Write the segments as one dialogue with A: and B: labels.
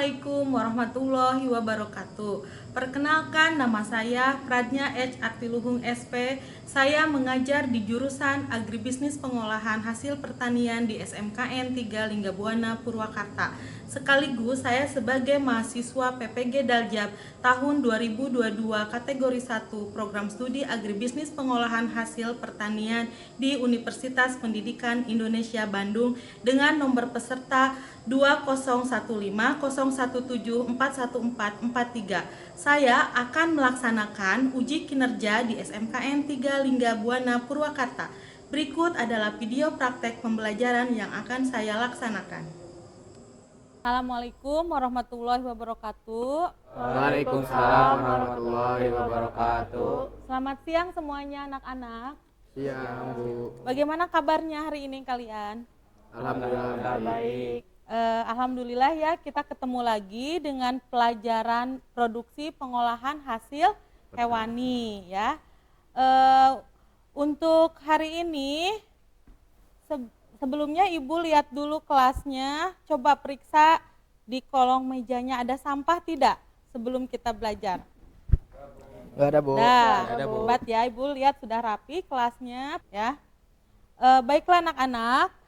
A: Assalamualaikum warahmatullahi wabarakatuh. Perkenalkan, nama saya Pradnya H. Artiluhung SP. Saya mengajar di jurusan Agribisnis Pengolahan Hasil Pertanian di SMKN 3 Linggabuana Purwakarta. Sekaligus saya sebagai mahasiswa PPG Daljab tahun 2022 kategori 1 Program Studi Agribisnis Pengolahan Hasil Pertanian di Universitas Pendidikan Indonesia Bandung dengan nomor peserta 201501741443. Saya akan melaksanakan uji kinerja di SMKN 3 Linggabuana Purwakarta. Berikut adalah video praktek pembelajaran yang akan saya laksanakan. Assalamualaikum warahmatullahi wabarakatuh.
B: Waalaikumsalam warahmatullahi wabarakatuh.
A: Selamat siang semuanya anak-anak.
B: Siang, Bu.
A: Bagaimana kabarnya hari ini kalian?
B: Alhamdulillah baik.
A: Alhamdulillah ya, kita ketemu lagi dengan pelajaran produksi pengolahan hasil hewani ya. Untuk hari ini sebelumnya Ibu lihat dulu kelasnya, coba periksa di kolong mejanya ada sampah tidak sebelum kita belajar?
B: Enggak ada, Bu.
A: Hebat ya, Ibu lihat sudah rapi kelasnya ya. Baiklah anak-anak,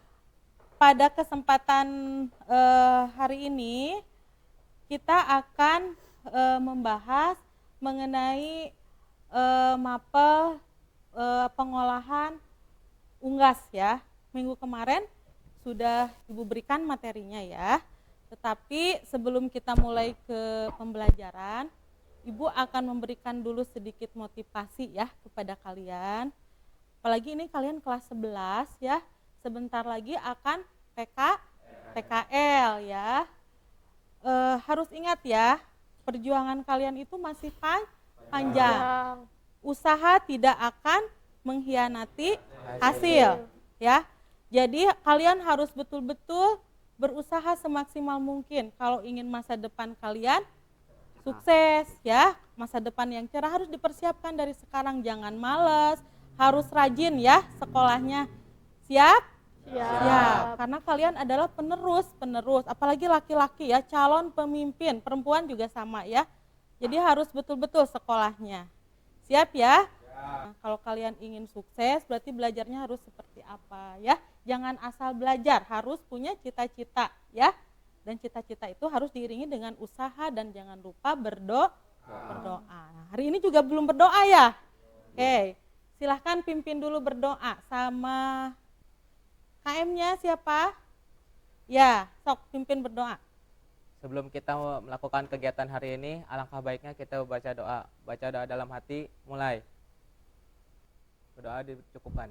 A: pada kesempatan hari ini kita akan membahas mengenai mapel pengolahan unggas ya. Minggu kemarin sudah Ibu berikan materinya ya. Tetapi sebelum kita mulai ke pembelajaran, Ibu akan memberikan dulu sedikit motivasi ya kepada kalian. Apalagi ini kalian kelas 11 ya. Sebentar lagi akan PKL ya. Harus ingat ya, perjuangan kalian itu masih panjang. Usaha tidak akan mengkhianati hasil ya. Jadi kalian harus betul-betul berusaha semaksimal mungkin kalau ingin masa depan kalian sukses ya. Masa depan yang cerah harus dipersiapkan dari sekarang, jangan malas, harus rajin ya sekolahnya. Siap? Siap. Karena kalian adalah penerus, apalagi laki-laki ya, calon pemimpin, perempuan juga sama ya. Jadi harus betul-betul sekolahnya. Siap ya? Nah, kalau kalian ingin sukses berarti belajarnya harus seperti apa ya? Jangan asal belajar, harus punya cita-cita ya. Dan cita-cita itu harus diiringi dengan usaha dan jangan lupa berdoa. Nah, hari ini juga belum berdoa ya? Oke, silahkan pimpin dulu berdoa sama KM-nya siapa? Ya, sok pimpin berdoa.
C: Sebelum kita melakukan kegiatan hari ini, alangkah baiknya kita baca doa. Baca doa dalam hati, mulai. Berdoa dicukupkan.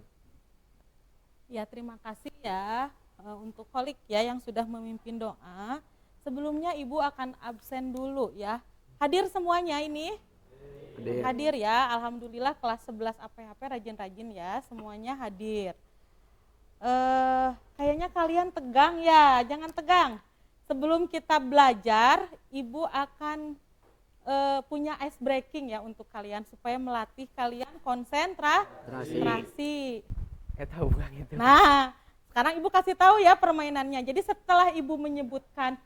A: Ya, terima kasih ya untuk Kholik ya yang sudah memimpin doa. Sebelumnya Ibu akan absen dulu ya. Hadir semuanya ini? Hadir ya, alhamdulillah kelas 11 APHP rajin-rajin ya, semuanya hadir. Kayaknya kalian tegang ya, jangan tegang. Sebelum kita belajar, Ibu akan punya ice breaking ya untuk kalian supaya melatih kalian konsentrasi.
C: Tahu bang itu.
A: Nah, sekarang Ibu kasih tahu ya permainannya. Jadi setelah Ibu menyebutkan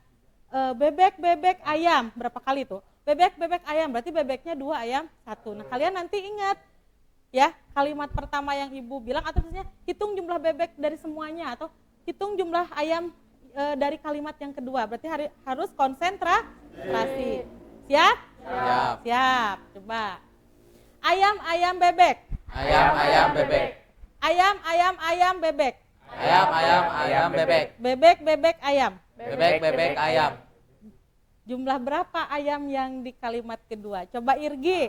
A: bebek ayam, berapa kali tuh? Bebek ayam, berarti bebeknya 2, ayam 1. Nah, kalian nanti ingat ya kalimat pertama yang Ibu bilang, atau misalnya hitung jumlah bebek dari semuanya, atau hitung jumlah ayam dari kalimat yang kedua. Berarti harus konsentrasi. Siap? Siap. Coba. Ayam bebek.
C: Ayam bebek.
A: Ayam bebek.
C: Ayam bebek.
A: Bebek ayam.
C: Bebek ayam.
A: Jumlah berapa ayam yang di kalimat kedua? Coba Irgi.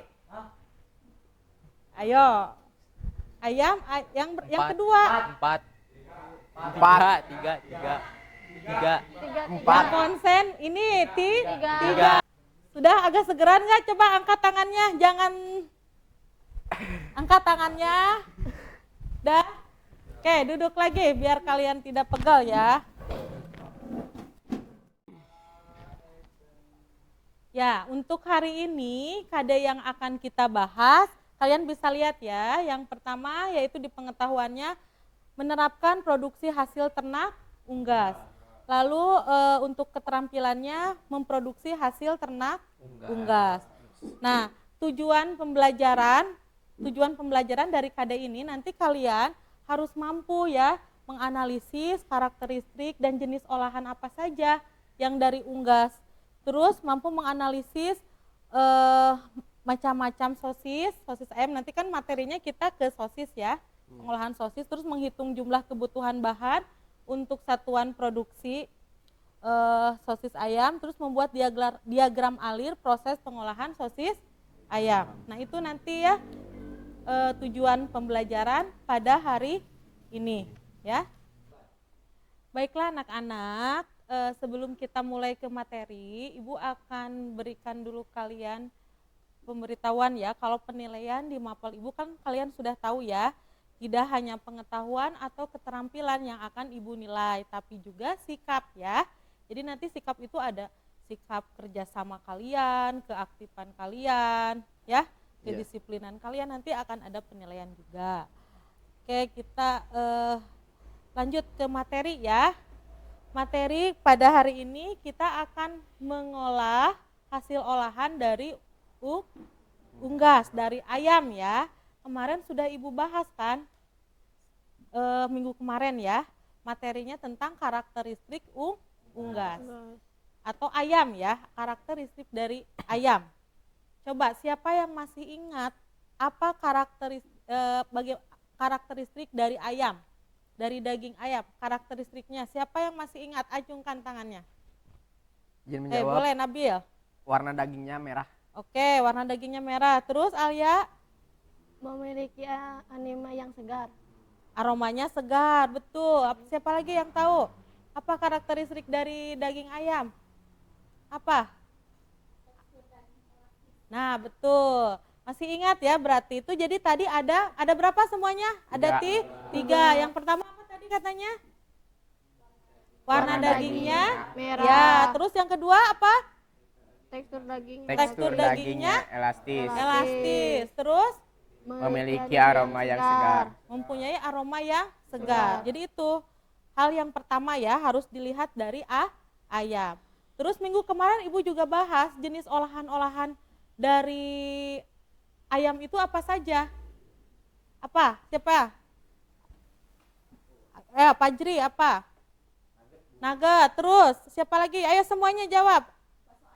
A: Ayo. Ayam yang kedua.
C: 4. 3.
A: 4. Yang konsen ini 3. Sudah agak segeran nggak? Coba angkat tangannya, jangan angkat tangannya. Dah. Oke, duduk lagi biar kalian tidak pegal ya. Ya, untuk hari ini KD yang akan kita bahas, kalian bisa lihat ya. Yang pertama yaitu di pengetahuannya menerapkan produksi hasil ternak unggas. Lalu untuk keterampilannya memproduksi hasil ternak unggas. Nah, tujuan pembelajaran dari KD ini nanti kalian harus mampu ya menganalisis karakteristik dan jenis olahan apa saja yang dari unggas. Terus mampu menganalisis macam-macam sosis ayam. Nanti kan materinya kita ke sosis ya, pengolahan sosis. Terus menghitung jumlah kebutuhan bahan untuk satuan produksi sosis ayam. Terus membuat diagram alir proses pengolahan sosis ayam. Nah itu nanti ya tujuan pembelajaran pada hari ini ya. Baiklah anak-anak, sebelum kita mulai ke materi, Ibu akan berikan dulu kalian pemberitahuan ya, kalau penilaian di mapel Ibu kan kalian sudah tahu ya, tidak hanya pengetahuan atau keterampilan yang akan Ibu nilai, tapi juga sikap ya. Jadi nanti sikap itu ada sikap kerjasama kalian, keaktifan kalian ya, kedisiplinan kalian, nanti akan ada penilaian juga. Oke, kita lanjut ke materi ya. Materi pada hari ini kita akan mengolah hasil olahan dari unggas, dari ayam ya. Kemarin sudah Ibu bahas kan, minggu kemarin ya, materinya tentang karakteristik unggas atau ayam ya, karakteristik dari ayam. Coba siapa yang masih ingat apa karakteristik dari ayam, dari daging ayam, karakteristiknya? Siapa yang masih ingat? Acungkan tangannya.
B: Izin menjawab.
A: Boleh Nabil.
B: Warna dagingnya merah.
A: Oke, warna dagingnya merah. Terus Alia?
D: Memiliki aroma yang segar.
A: Aromanya segar, betul. Siapa lagi yang tahu? Apa karakteristik dari daging ayam? Apa? Nah, betul. Masih ingat ya berarti itu. Jadi tadi ada berapa semuanya? Ada tiga. Yang pertama apa tadi katanya? Warna dagingnya
D: merah.
A: Ya, terus yang kedua apa?
D: Tekstur
C: dagingnya elastis.
A: Terus
C: Memiliki aroma yang segar.
A: mempunyai aroma yang segar. Jadi itu hal yang pertama ya, harus dilihat dari ayam. Terus minggu kemarin Ibu juga bahas jenis olahan-olahan dari ayam itu apa saja? Apa? Siapa? Fajri apa? Nugget. Terus siapa lagi? Ayo semuanya jawab.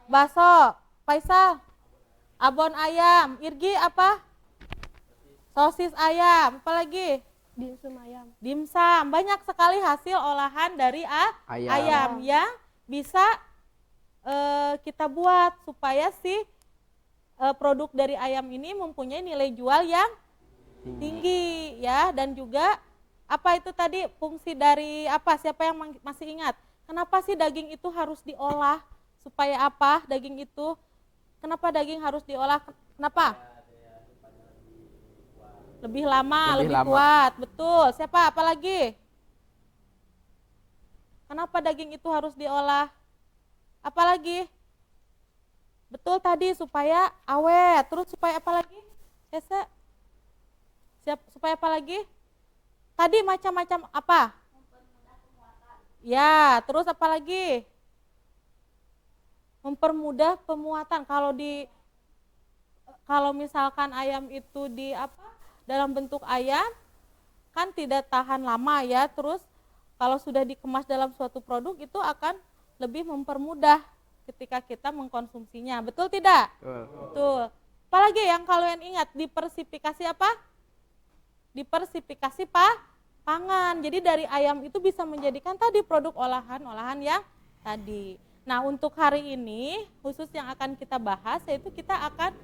A: Bakso. Faisal. Abon ayam. Irgi apa? Sosis ayam. Apa lagi?
D: Dimsum ayam.
A: Dimsum. Banyak sekali hasil olahan dari ayam yang bisa kita buat supaya produk dari ayam ini mempunyai nilai jual yang tinggi ya. Dan juga apa itu tadi fungsi dari apa? Siapa yang masih ingat? Kenapa sih daging itu harus diolah? Supaya apa daging itu? Kenapa daging harus diolah? Kenapa? Lebih lama, lebih kuat. Betul. Siapa? Apa lagi? Kenapa daging itu harus diolah? Apa lagi? Betul tadi, supaya awet. Terus supaya apa lagi? Supaya apa lagi? Tadi macam-macam apa? Ya, terus apa lagi? Mempermudah pemuatan. Kalau misalkan ayam itu dalam bentuk ayam kan tidak tahan lama ya. Terus kalau sudah dikemas dalam suatu produk itu akan lebih mempermudah ketika kita mengkonsumsinya. Betul tidak? Betul. Apalagi yang kalian ingat? Diversifikasi apa? Diversifikasi pangan. Jadi dari ayam itu bisa menjadikan tadi produk olahan yang tadi. Nah, untuk hari ini khusus yang akan kita bahas yaitu kita akan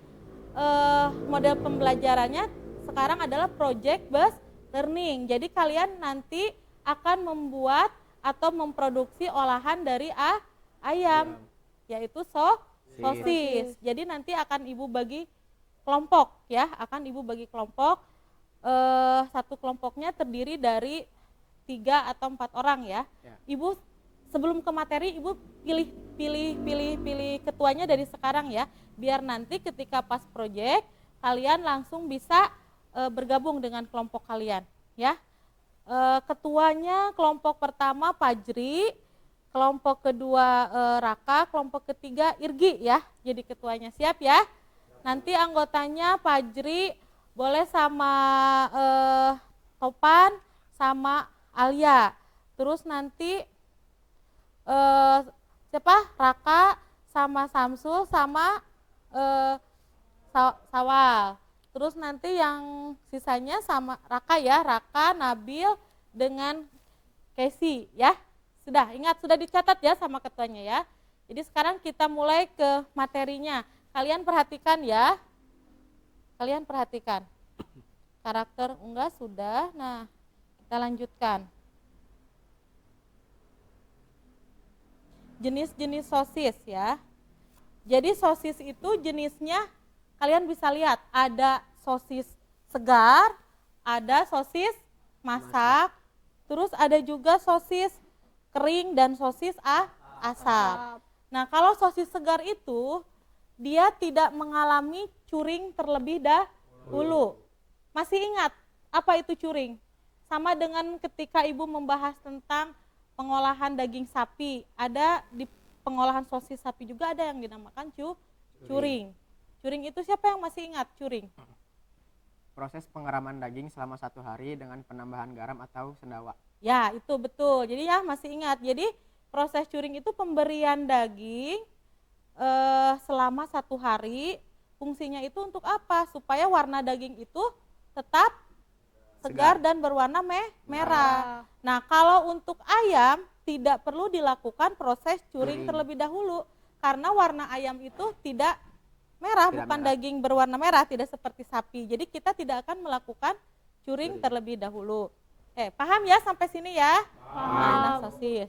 A: model pembelajarannya sekarang adalah project based learning. Jadi kalian nanti akan membuat atau memproduksi olahan dari ayam, yaitu sosis. Jadi nanti akan Ibu bagi kelompok ya, satu kelompoknya terdiri dari 3 atau 4 orang ya. Ibu sebelum ke materi Ibu pilih ketuanya dari sekarang ya, biar nanti ketika pas project kalian langsung bisa bergabung dengan kelompok kalian ya. Ketuanya kelompok pertama Fajri, kelompok kedua Raka, kelompok ketiga Irgi ya, jadi ketuanya. Siap ya? Nanti anggotanya Fajri, boleh sama Topan, sama Alia. Terus nanti siapa? Raka, sama Samsul, sama Sawal. Terus nanti yang sisanya sama Raka ya, Raka, Nabil dengan Casey ya. Sudah, ingat, sudah dicatat ya sama ketuanya ya. Jadi sekarang kita mulai ke materinya. Kalian perhatikan ya. Kalian perhatikan. Karakter enggak sudah. Nah, kita lanjutkan. Jenis-jenis sosis ya. Jadi sosis itu jenisnya kalian bisa lihat, ada sosis segar, ada sosis masak, terus ada juga sosis kering dan sosis asap. Nah, kalau sosis segar itu dia tidak mengalami curing terlebih dahulu. Masih ingat apa itu curing? Sama dengan ketika Ibu membahas tentang pengolahan daging sapi, ada di pengolahan sosis sapi juga ada yang dinamakan curing. Curing itu siapa yang masih ingat curing?
B: Proses pengeraman daging selama 1 hari dengan penambahan garam atau sendawa.
A: Ya, itu betul. Jadi ya masih ingat. Jadi proses curing itu pemberian daging selama 1 hari. Fungsinya itu untuk apa? Supaya warna daging itu tetap segar dan berwarna merah. Nah, kalau untuk ayam tidak perlu dilakukan proses curing terlebih dahulu karena warna ayam itu tidak merah, bukan daging berwarna merah, tidak seperti sapi. Jadi kita tidak akan melakukan curing terlebih dahulu. Paham ya sampai sini ya? Nah, sosis.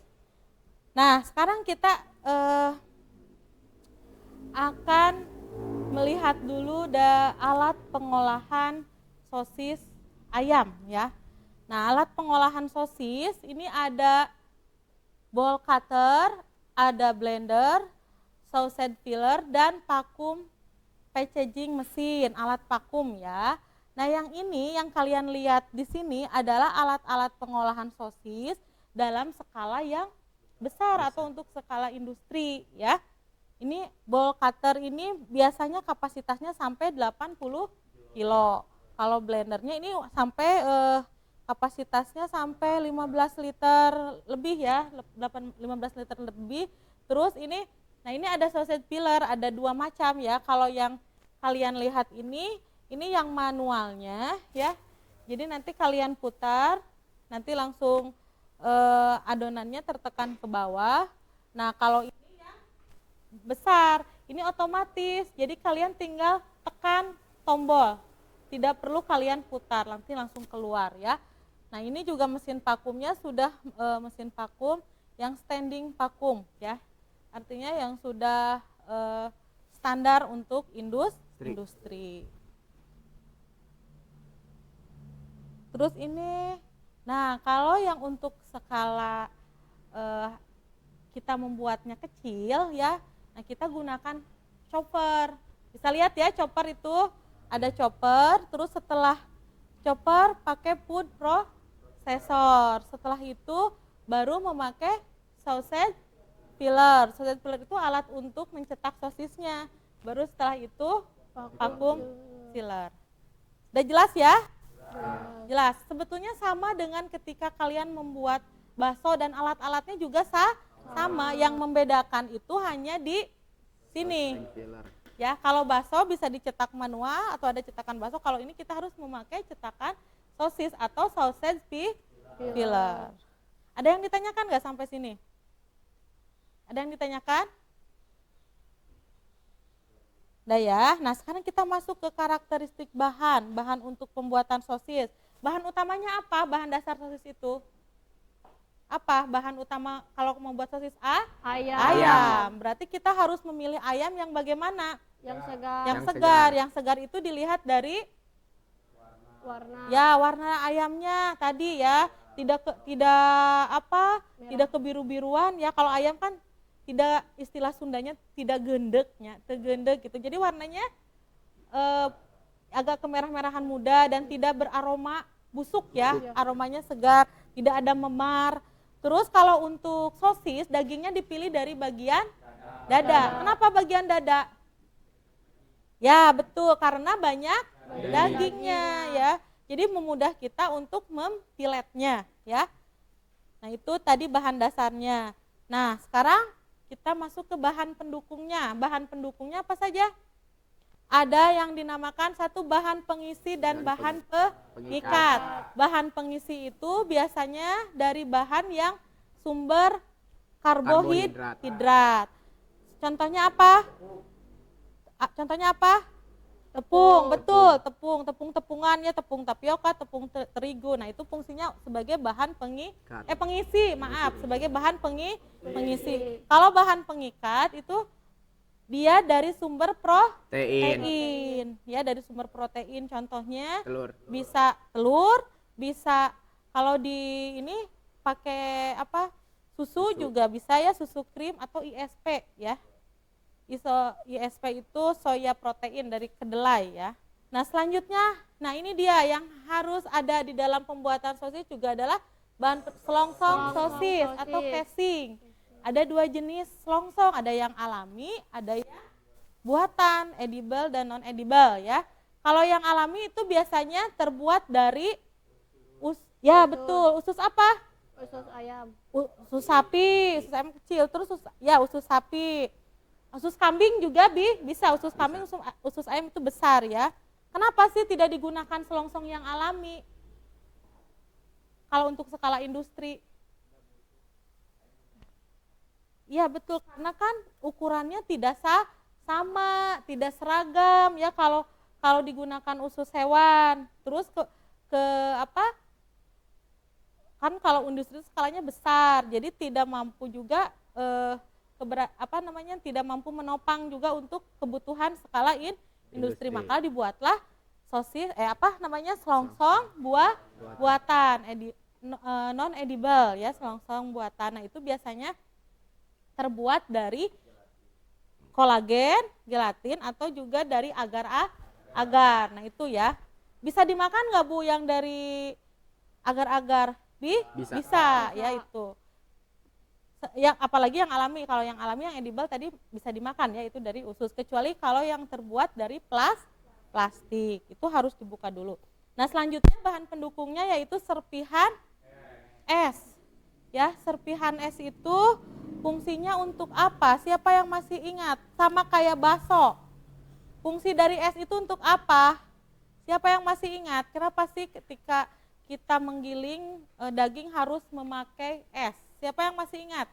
A: Nah, sekarang kita akan melihat dulu alat pengolahan sosis ayam ya. Nah, alat pengolahan sosis ini ada bowl cutter, ada blender, sausage filler, dan vacuum packaging mesin, alat vakum ya. Nah, yang ini yang kalian lihat di sini adalah alat-alat pengolahan sosis dalam skala yang besar atau untuk skala industri ya. Ini bowl cutter ini biasanya kapasitasnya sampai 80 kilo. Kalau blendernya ini sampai kapasitasnya sampai 15 liter lebih ya, 15 liter lebih. Terus ini, nah ini ada sausage filler, ada 2 macam ya. Kalau yang kalian lihat ini yang manualnya ya. Jadi nanti kalian putar, nanti langsung adonannya tertekan ke bawah. Nah, kalau ini yang besar, ini otomatis. Jadi kalian tinggal tekan tombol. Tidak perlu kalian putar, nanti langsung keluar ya. Nah, ini juga mesin vakumnya sudah mesin vakum yang standing vakum ya. Artinya yang sudah standar untuk industri. Terus ini, nah kalau yang untuk skala kita membuatnya kecil ya, nah kita gunakan chopper. Bisa lihat ya, chopper itu ada chopper, terus setelah chopper pakai food processor. Setelah itu baru memakai sausage filler. Sausage filler itu alat untuk mencetak sosisnya. Baru setelah itu vacuum sealer. Udah jelas ya? Jelas. Sebetulnya sama dengan ketika kalian membuat bakso dan alat-alatnya juga sama. Yang membedakan itu hanya di sini. Ya, kalau bakso bisa dicetak manual atau ada cetakan bakso. Kalau ini kita harus memakai cetakan sosis atau sausage filler. Ada yang ditanyakan nggak sampai sini? Ada yang ditanyakan? Udah ya. Nah, sekarang kita masuk ke karakteristik bahan untuk pembuatan sosis. Bahan utamanya apa? Bahan dasar sosis itu? Apa bahan utama kalau membuat sosis? Ayam. Berarti kita harus memilih ayam yang bagaimana?
D: Yang segar.
A: Yang segar itu dilihat dari
D: Warna.
A: ya warna ayamnya tadi ya, tidak kebiru-biruan ya. Kalau ayam kan tidak, istilah Sundanya tidak gendeknya, tegendek gitu. Jadi warnanya agak kemerah-merahan muda dan tidak beraroma busuk ya. Aromanya segar, tidak ada memar. Terus kalau untuk sosis, dagingnya dipilih dari bagian dada. Kenapa bagian dada? Ya betul, karena banyak dagingnya ya. Jadi memudah kita untuk memfiletnya ya. Nah itu tadi bahan dasarnya. Nah sekarang kita masuk ke bahan pendukungnya. Bahan pendukungnya apa saja? Ada yang dinamakan satu bahan pengisi dan bahan pengikat. Bahan pengisi itu biasanya dari bahan yang sumber karbohidrat. Contohnya apa? Contohnya apa? Tepung, betul, tepung-tepungan ya, tepung tapioka, tepung terigu. Nah, itu fungsinya sebagai bahan pengisi, sebagai bahan pengisi. Kalau bahan pengikat itu dia dari sumber protein. Ya, dari sumber protein. Contohnya bisa telur, bisa kalau di ini pakai apa? Susu juga bisa ya, susu krim atau ISP ya. ISP itu soya protein dari kedelai ya. Nah selanjutnya, nah ini dia yang harus ada di dalam pembuatan sosis juga adalah bahan selongsong sosis atau casing. Ada dua jenis selongsong, ada yang alami, ada yang buatan, edible dan non edible ya. Kalau yang alami itu biasanya terbuat dari betul, usus apa?
D: Usus ayam.
A: Usus sapi, usus ayam kecil, terus usus sapi. Usus kambing juga bisa, usus kambing, usus ayam itu besar ya. Kenapa sih tidak digunakan selongsong yang alami? Kalau untuk skala industri. Iya betul, karena kan ukurannya tidak sama, tidak seragam ya kalau digunakan usus hewan. Terus ke apa? Kan kalau industri skalanya besar, jadi tidak mampu juga tidak mampu menopang juga untuk kebutuhan skala industri. Maka dibuatlah sosis selongsong buatan non edible ya, selongsong buatan. Nah itu biasanya terbuat dari kolagen, gelatin atau juga dari agar-agar. Nah itu ya, bisa dimakan nggak Bu yang dari agar-agar? Bisa ya itu. Yang apalagi yang alami, kalau yang alami yang edible tadi bisa dimakan ya, itu dari usus, kecuali kalau yang terbuat dari plastik itu harus dibuka dulu. Nah selanjutnya bahan pendukungnya yaitu serpihan es ya. Serpihan es itu fungsinya untuk apa? Siapa yang masih ingat? Sama kayak bakso, fungsi dari es itu untuk apa? Siapa yang masih ingat? Kenapa sih ketika kita menggiling daging harus memakai es? Siapa yang masih ingat?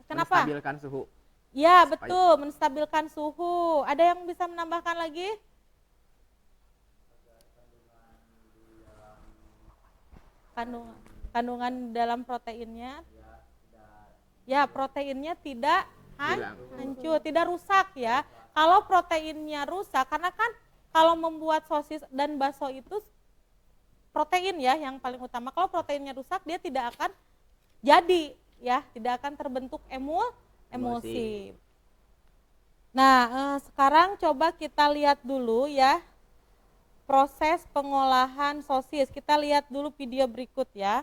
A: Kenapa?
B: Menstabilkan suhu.
A: Ya betul, menstabilkan suhu. Ada yang bisa menambahkan lagi? Kandungan dalam proteinnya. Ya, proteinnya tidak hancur, tidak rusak ya. Kalau proteinnya rusak, karena kan kalau membuat sosis dan bakso itu protein ya yang paling utama. Kalau proteinnya rusak, dia tidak akan jadi ya, tidak akan terbentuk emulsi. Nah, sekarang coba kita lihat dulu ya proses pengolahan sosis. Kita lihat dulu video berikut ya.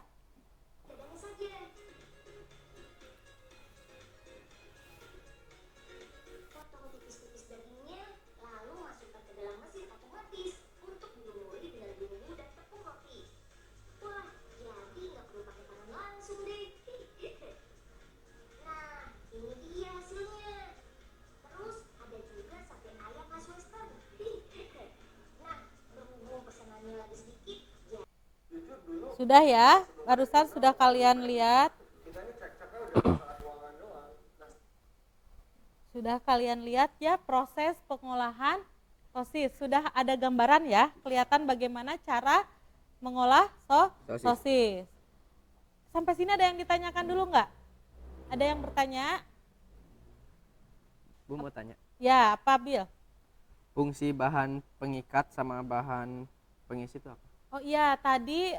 A: Sudah ya, barusan sudah kalian lihat. Sudah kalian lihat ya proses pengolahan sosis. Sudah ada gambaran ya, kelihatan bagaimana cara mengolah sosis. Sampai sini ada yang ditanyakan dulu nggak? Ada yang bertanya?
B: Bu mau tanya.
A: Ya, apa Bil?
B: Fungsi bahan pengikat sama bahan pengisi itu apa?
A: Oh iya, tadi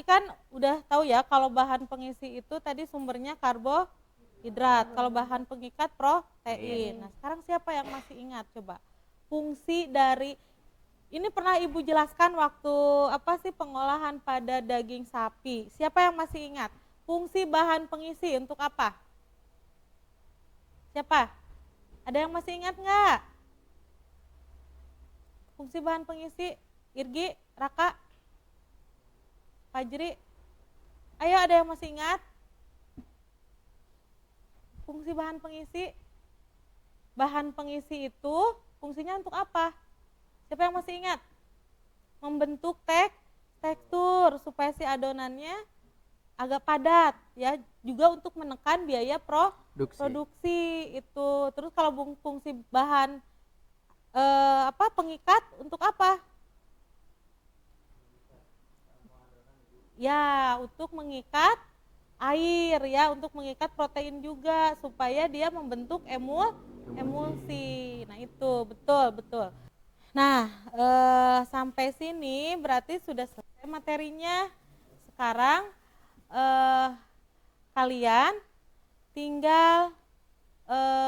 A: kan udah tahu ya kalau bahan pengisi itu tadi sumbernya karbohidrat, kalau bahan pengikat protein. Nah sekarang siapa yang masih ingat coba fungsi dari Ini pernah Ibu jelaskan waktu apa sih pengolahan pada daging sapi. Siapa yang masih ingat? Fungsi bahan pengisi untuk apa? Siapa? Ada yang masih ingat nggak? Fungsi bahan pengisi, Irgi, Raka, Fajri. Ayo, ada yang masih ingat? Fungsi bahan pengisi. Bahan pengisi itu fungsinya untuk apa? Siapa yang masih ingat? Membentuk tekstur supaya si adonannya agak padat ya, juga untuk menekan biaya produksi itu. Terus kalau fungsi bahan pengikat untuk apa? Ya, untuk mengikat air ya, untuk mengikat protein juga supaya dia membentuk emulsi. Nah, itu betul. Nah, sampai sini berarti sudah selesai materinya. Sekarang kalian tinggal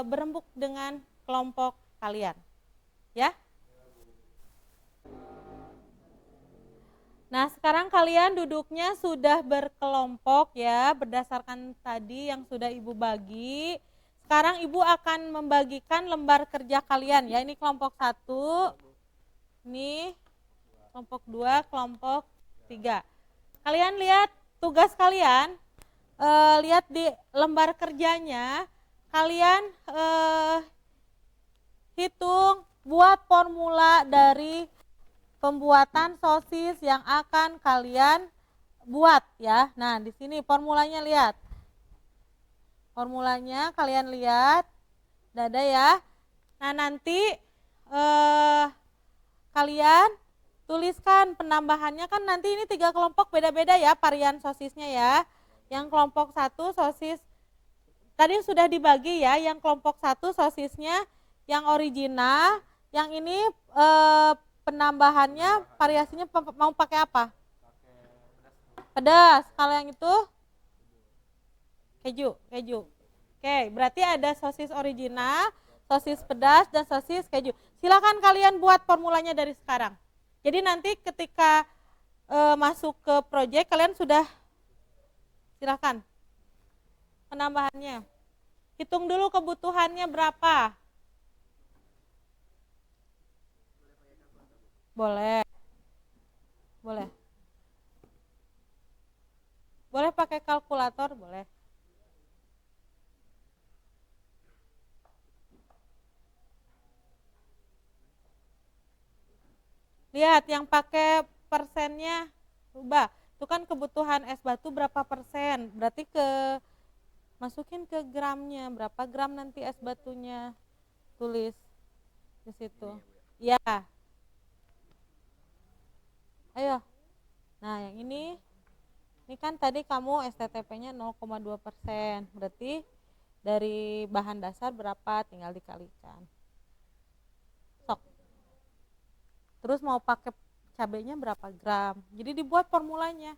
A: berembuk dengan kelompok kalian, ya. Nah, sekarang kalian duduknya sudah berkelompok ya, berdasarkan tadi yang sudah Ibu bagi. Sekarang Ibu akan membagikan lembar kerja kalian ya. Ini kelompok 1, ini kelompok 2, kelompok 3. Kalian lihat tugas kalian, lihat di lembar kerjanya, kalian hitung, buat formula dari pembuatan sosis yang akan kalian buat ya. Nah, di sini formulanya lihat. Formulanya kalian lihat. Ada ya. Nah, nanti kalian tuliskan penambahannya, kan nanti ini 3 kelompok beda-beda ya varian sosisnya ya. Yang kelompok 1 sosis tadi sudah dibagi ya, yang kelompok 1 sosisnya yang original, yang ini penambahannya variasinya mau pakai apa? Pedas. Kalau yang itu keju. Oke, berarti ada sosis original, sosis pedas, dan sosis keju. Silakan kalian buat formulanya dari sekarang. Jadi nanti ketika masuk ke proyek kalian sudah, silakan penambahannya. Hitung dulu kebutuhannya berapa. Boleh. Boleh pakai kalkulator, boleh. Lihat yang pakai persennya rubah. Itu kan kebutuhan es batu berapa persen. Berarti masukin ke gramnya, berapa gram nanti es batunya. Tulis di situ. Ya. Ayo. Nah, yang ini kan tadi kamu STTP-nya 0,2%. Berarti dari bahan dasar berapa, tinggal dikalikan. Sok. Terus mau pakai cabenya berapa gram. Jadi dibuat formulanya.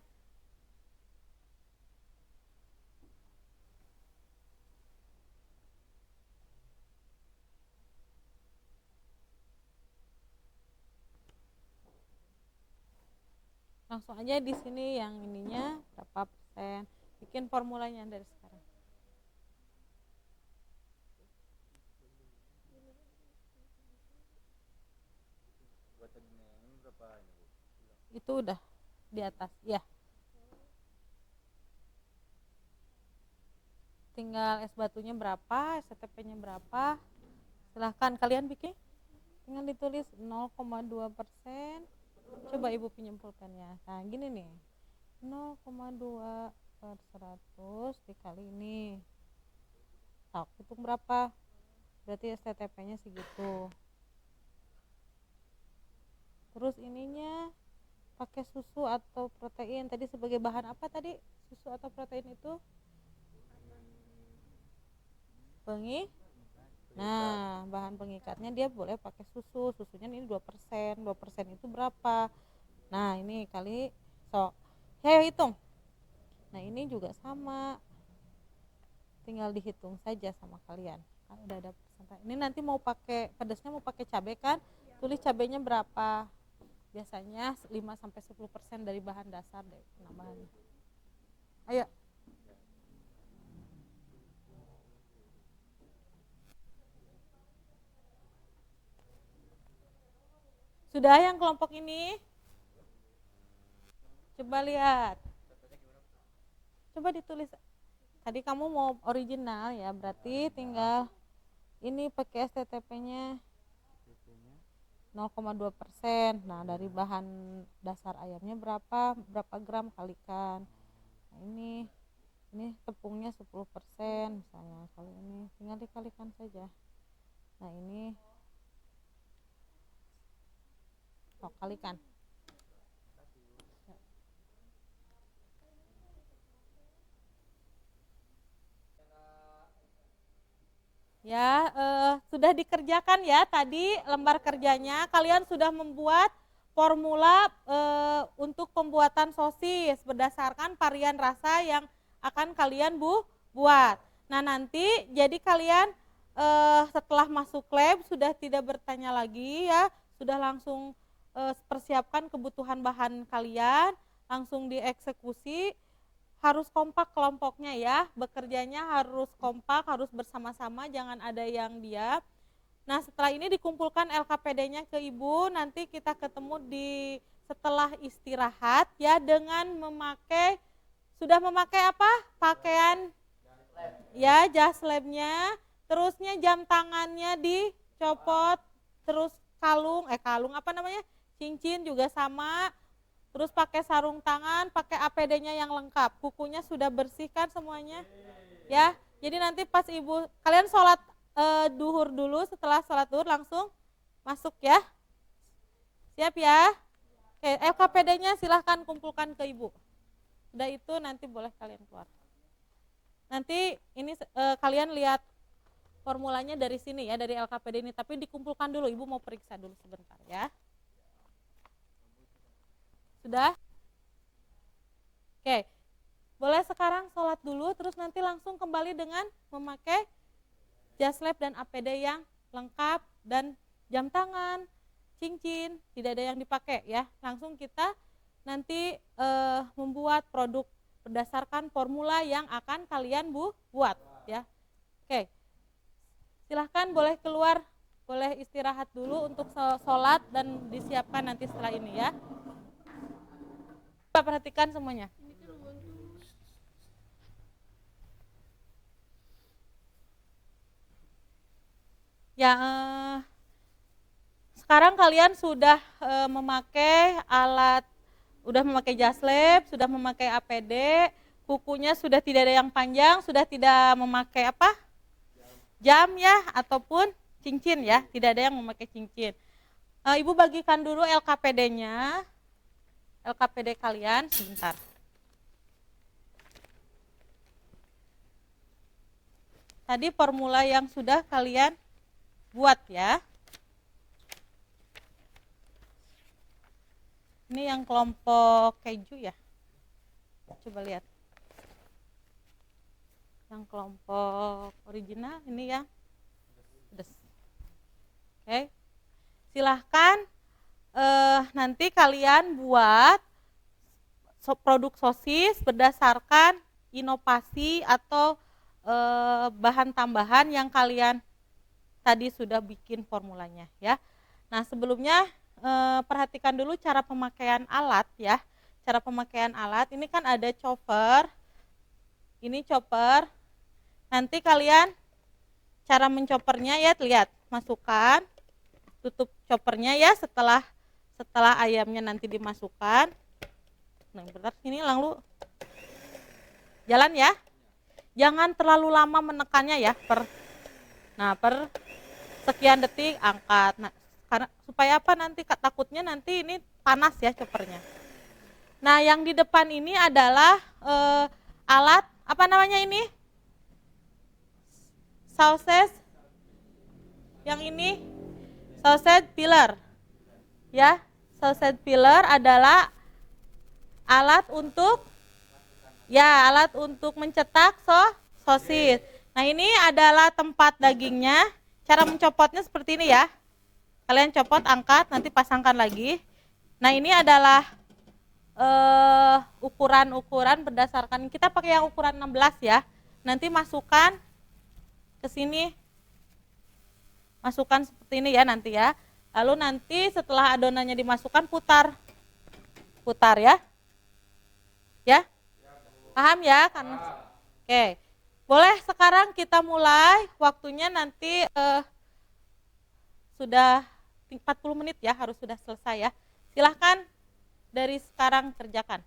A: Langsung aja di sini yang ininya berapa persen. Bikin formulanya dari sekarang. Itu udah di atas, ya. Tinggal es batunya berapa, STP-nya berapa. Silahkan kalian bikin. Tinggal ditulis 0,2%. Coba Ibu pinjam pulpennya. Nah, gini nih. 0,2 per 100 dikali ini. Tok, hitung berapa? Berarti STTP-nya segitu. Terus ininya pakai susu atau protein. Tadi sebagai bahan apa tadi? Susu atau protein itu? Nah, bahan pengikatnya dia boleh pakai susu. Susunya ini 2%. 2% itu berapa? Nah, ini kali sok. Ayo hitung. Nah, ini juga sama. Tinggal dihitung saja sama kalian. Kan udah ada persentase. Ini nanti mau pakai pedasnya, mau pakai cabai kan? Tulis cabainya berapa? Biasanya 5-10% dari bahan dasar deh penambahannya. Ayo. Sudah yang kelompok ini? Coba lihat. Coba ditulis. Tadi kamu mau original ya, berarti tinggal ini pakai STTP-nya 0,2%. Nah, dari bahan dasar ayamnya berapa gram kalikan. Nah, ini tepungnya 10% misalnya. Kalau ini tinggal dikalikan saja. Nah, ini kalikan. Ya, sudah dikerjakan ya tadi lembar kerjanya. Kalian sudah membuat formula untuk pembuatan sosis berdasarkan varian rasa yang akan kalian buat. Nah, nanti jadi kalian setelah masuk lab sudah tidak bertanya lagi ya, sudah langsung persiapkan kebutuhan bahan kalian, langsung dieksekusi. Harus kompak kelompoknya ya, bekerjanya harus kompak, harus bersama-sama, jangan ada yang diam. Nah, setelah ini dikumpulkan LKPD-nya ke Ibu, nanti kita ketemu setelah istirahat ya, dengan sudah memakai apa? Pakaian ya, jas labnya, terusnya jam tangannya dicopot, terus kalung apa namanya? Cincin juga sama. Terus pakai sarung tangan, pakai APD-nya yang lengkap. Kukunya sudah bersihkan semuanya. Ya. Jadi nanti pas Ibu kalian sholat duhur dulu, setelah sholat duhur langsung masuk ya. Siap ya? Oke, LKPD-nya silahkan kumpulkan ke Ibu. Sudah itu nanti boleh kalian keluar. Nanti ini kalian lihat formulanya dari sini ya, dari LKPD ini, tapi dikumpulkan dulu. Ibu mau periksa dulu sebentar ya. Sudah? Oke, boleh sekarang sholat dulu, terus nanti langsung kembali dengan memakai jas lab dan APD yang lengkap dan jam tangan, cincin, tidak ada yang dipakai ya. Langsung kita nanti membuat produk berdasarkan formula yang akan kalian buat ya. Oke, silahkan boleh keluar, boleh istirahat dulu untuk sholat dan disiapkan nanti setelah ini ya. Perhatikan semuanya. Ya, sekarang kalian sudah memakai alat, sudah memakai jas lab, sudah memakai APD, kukunya sudah tidak ada yang panjang, sudah tidak memakai apa? Jam ya, ataupun cincin ya, tidak ada yang memakai cincin. Ibu bagikan dulu LKPD-nya. LKPD kalian sebentar. Tadi formula yang sudah kalian buat ya. Ini yang kelompok keju ya. Coba lihat. Yang kelompok original ini yang pedas. Oke. Silahkan nanti kalian buat produk sosis berdasarkan inovasi atau bahan tambahan yang kalian tadi sudah bikin formulanya ya. Nah, sebelumnya perhatikan dulu cara pemakaian alat ya. Cara pemakaian alat, ini kan ada chopper. Ini chopper. Nanti kalian cara mencoppernya ya, lihat, masukkan, tutup choppernya ya setelah ayamnya nanti dimasukkan. Nah, bentar sini lalu jalan ya. Jangan terlalu lama menekannya ya, per sekian detik angkat. Nah, karena supaya apa, nanti takutnya nanti ini panas ya choppernya. Nah, yang di depan ini adalah alat apa namanya ini? Sausage. Yang ini sausage peeler. Ya, sausage peeler adalah alat untuk mencetak sosis. Nah, ini adalah tempat dagingnya. Cara mencopotnya seperti ini ya. Kalian copot, angkat, nanti pasangkan lagi. Nah, ini adalah ukuran-ukuran berdasarkan, kita pakai yang ukuran 16 ya. Nanti masukkan ke sini, masukkan seperti ini ya nanti ya. Lalu nanti setelah adonannya dimasukkan, putar ya. Ya, paham ya? Karena oke, boleh sekarang kita mulai. Waktunya nanti sudah 40 menit ya, harus sudah selesai ya. Silahkan dari sekarang kerjakan.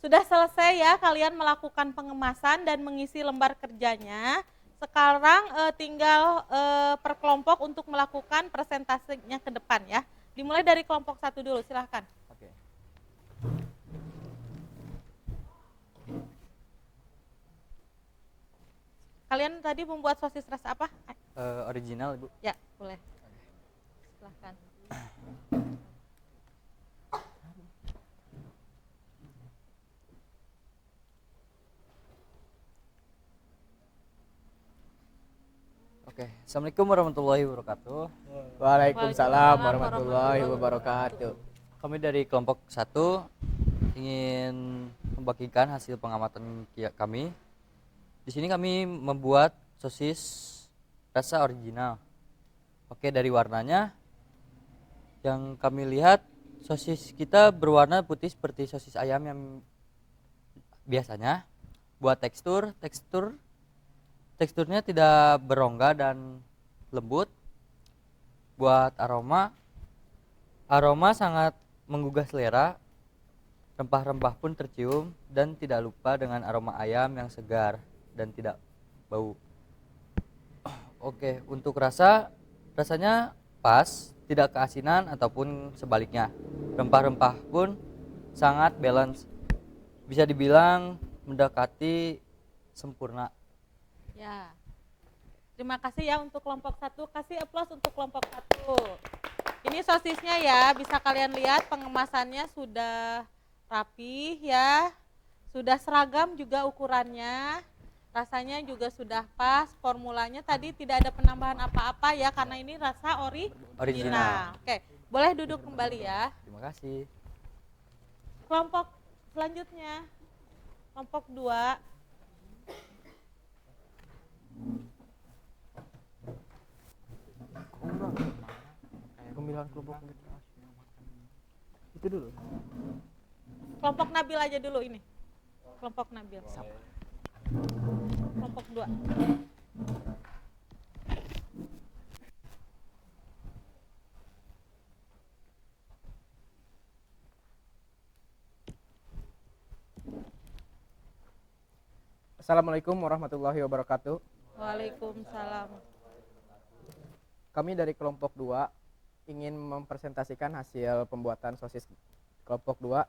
A: Sudah selesai ya kalian melakukan pengemasan dan mengisi lembar kerjanya. Sekarang tinggal per kelompok untuk melakukan presentasinya ke depan ya. Dimulai dari kelompok 1 dulu, silahkan.
C: Oke.
A: Kalian tadi membuat sosis rasa apa?
C: Original, Ibu.
A: Ya, boleh. Silahkan.
E: Oke, Assalamualaikum warahmatullahi wabarakatuh.
B: Waalaikumsalam warahmatullahi wabarakatuh.
E: Kami dari kelompok 1 ingin membagikan hasil pengamatan kami. Di sini kami membuat sosis rasa original. Oke, dari warnanya yang kami lihat sosis kita berwarna putih seperti sosis ayam yang biasanya. Buat teksturnya tidak berongga dan lembut. Buat aroma sangat menggugah selera. Rempah-rempah pun tercium dan tidak lupa dengan aroma ayam yang segar dan tidak bau. Oke, untuk rasanya pas, tidak keasinan ataupun sebaliknya. Rempah-rempah pun sangat balance. Bisa dibilang mendekati sempurna.
A: Ya. Terima kasih ya untuk kelompok 1. Kasih aplaus untuk kelompok 1. Ini sosisnya ya, bisa kalian lihat pengemasannya sudah rapi ya. Sudah seragam juga ukurannya. Rasanya juga sudah pas. Formulanya tadi tidak ada penambahan apa-apa ya, karena ini rasa original. Oke, boleh duduk kembali ya.
E: Terima kasih.
A: Kelompok selanjutnya, kelompok 2.
B: Pemilihan kelompok itu dulu.
A: Kelompok Nabil aja dulu ini. Kelompok Nabil. Kelompok 2.
B: Assalamualaikum warahmatullahi wabarakatuh.
A: Waalaikumsalam.
B: Kami dari kelompok 2 ingin mempresentasikan hasil pembuatan sosis kelompok 2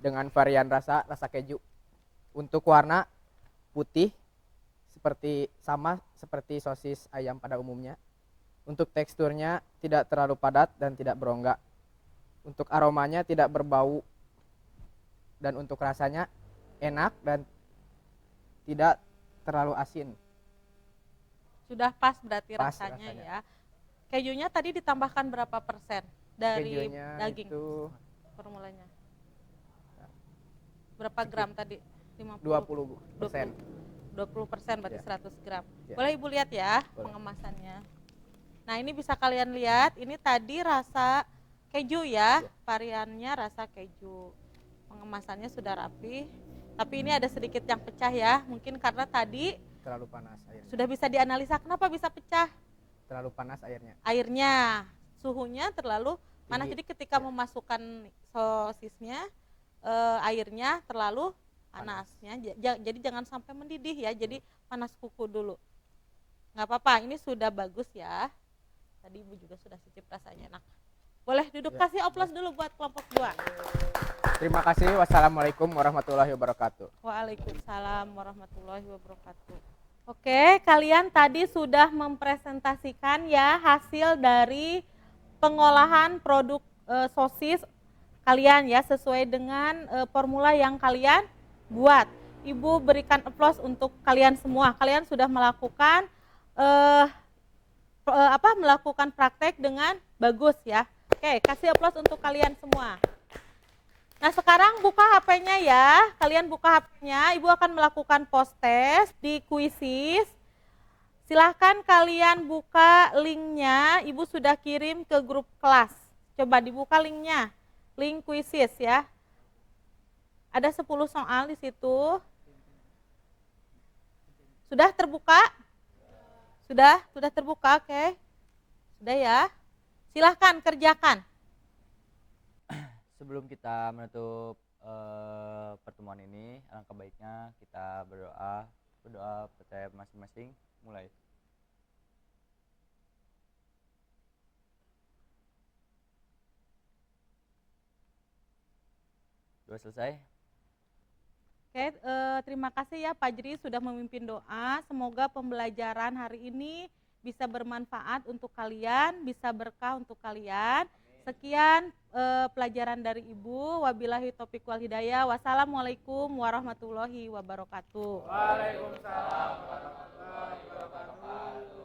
B: dengan varian rasa keju. Untuk warna putih sama seperti sosis ayam pada umumnya. Untuk teksturnya tidak terlalu padat dan tidak berongga. Untuk aromanya tidak berbau. Dan untuk rasanya enak dan tidak terlalu asin.
A: Sudah pas berarti
B: Pas
A: rasanya
B: rasanya.
A: ya. Kejunya tadi ditambahkan berapa persen dari
B: Kejunya
A: daging
B: itu
A: formulanya? Berapa gram tadi? 50?
B: 20%.
A: 20% berarti
B: Ya.
A: 100 gram.
B: Ya.
A: Boleh Ibu lihat ya
B: Boleh.
A: pengemasannya. Nah ini bisa kalian lihat, ini tadi rasa keju ya, variannya rasa keju. Pengemasannya sudah rapi, tapi ini ada sedikit yang pecah ya, mungkin karena tadi
B: Terlalu panas airnya.
A: sudah bisa dianalisa kenapa bisa pecah.
B: Terlalu panas airnya.
A: Airnya, suhunya terlalu panas,
B: Tinggi.
A: jadi ketika memasukkan sosisnya airnya terlalu panasnya, jadi jangan sampai mendidih ya, jadi panas kuku dulu. Nggak apa-apa, ini sudah bagus ya. Tadi Ibu juga sudah cicip rasanya enak. Boleh duduk,
B: Ya.
A: kasih aplaus dulu buat kelompok 2.
B: Terima kasih. Wassalamualaikum warahmatullahi wabarakatuh.
A: Waalaikumsalam warahmatullahi wabarakatuh. Oke, kalian tadi sudah mempresentasikan ya hasil dari pengolahan produk sosis kalian ya, sesuai dengan formula yang kalian buat. Ibu berikan aplaus untuk kalian semua. Kalian sudah melakukan melakukan praktek dengan bagus ya. Oke, kasih aplaus untuk kalian semua. Nah sekarang buka HP-nya ya, kalian buka HP-nya, Ibu akan melakukan post test di Quizzes. Silahkan kalian buka linknya, Ibu sudah kirim ke grup kelas. Coba dibuka linknya, link Quizzes ya. Ada 10 soal di situ. Sudah terbuka? Sudah terbuka, oke. Sudah ya. Silahkan kerjakan.
E: Sebelum kita menutup pertemuan ini. Alangkah baiknya kita berdoa percaya masing-masing. Mulai. Doa selesai.
A: Oke, terima kasih ya Pak Jri sudah memimpin doa. Semoga pembelajaran hari ini bisa bermanfaat untuk kalian, bisa berkah untuk kalian. Sekian pelajaran dari Ibu. Wabillahi taufiq wal hidayah. Wassalamualaikum warahmatullahi wabarakatuh.
B: Waalaikumsalam warahmatullahi wabarakatuh.